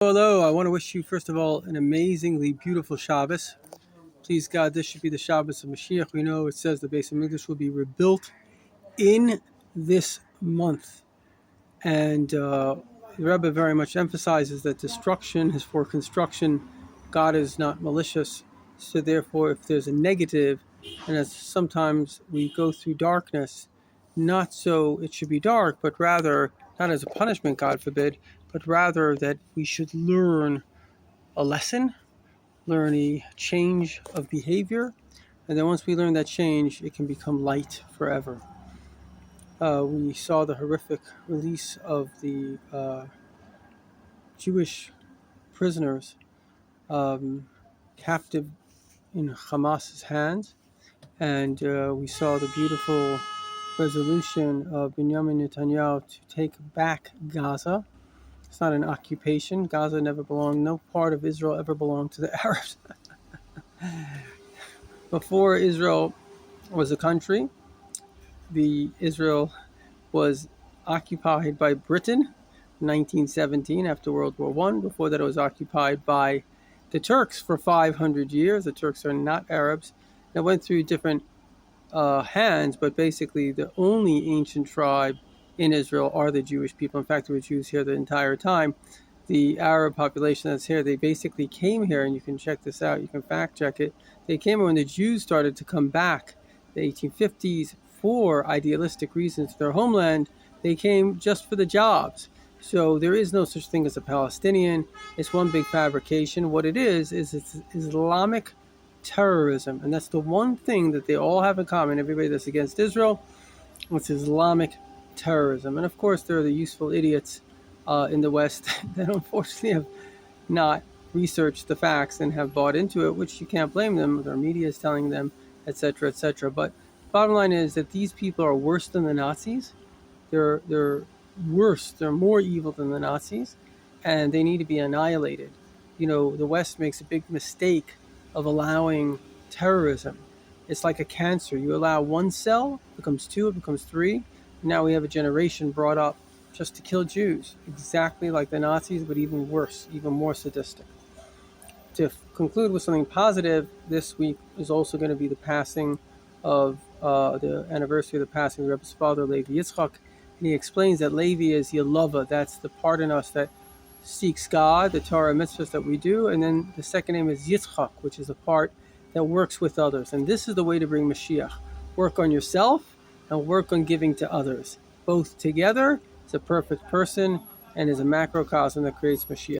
Hello, I want to wish you, first of all, an amazingly beautiful Shabbos. Please, God, this should be the Shabbos of Moshiach. We know it says the base of English will be rebuilt in this month. And the Rebbe very much emphasizes that destruction is for construction. God is not malicious. So therefore, if there's a negative, and as sometimes we go through darkness, not so it should be dark, but rather, not as a punishment, God forbid, but rather that we should learn a lesson, learn a change of behavior, and then once we learn that change, it can become light forever. We saw the horrific release of the Jewish prisoners captive in Hamas's hands, and we saw the beautiful resolution of Benjamin Netanyahu to take back Gaza. It's not an occupation. Gaza never belonged, no part of Israel ever belonged to the Arabs. Before Israel was a country, Israel was occupied by Britain in 1917 after World War I. Before that, it was occupied by the Turks for 500 years. The Turks are not Arabs. It went through different hands, but basically the only ancient tribe in Israel are the Jewish people. In fact, there were Jews here the entire time. The Arab population that's here, they basically came here, and you can check this out, you can fact check it. They came when the Jews started to come back, the 1850s, for idealistic reasons to their homeland. They came just for the jobs. So there is no such thing as a Palestinian. It's one big fabrication. What it is it's Islamic terrorism. And that's the one thing that they all have in common, everybody that's against Israel. It's Islamic terrorism. And of course, there are the useful idiots in the West that unfortunately have not researched the facts and have bought into it, which you can't blame them. Their media is telling them, etc., etc. But bottom line is that these people are worse than the Nazis. They're worse. They're more evil than the Nazis, and they need to be annihilated. You know, the West makes a big mistake of allowing terrorism. It's like a cancer. You allow one cell, it becomes two, it becomes three. Now we have a generation brought up just to kill Jews, exactly like the Nazis, but even worse, even more sadistic. To conclude with something positive, this week is also going to be the passing of the anniversary of the passing of the Rebbe's father, Levi Yitzchak. And he explains that Levi is Yelava, that's the part in us that seeks God, the Torah mitzvahs that we do. And then the second name is Yitzchak, which is the part that works with others. And this is the way to bring Mashiach. Work on yourself and work on giving to others. Both together is a perfect person and is a macrocosm that creates Mashiach.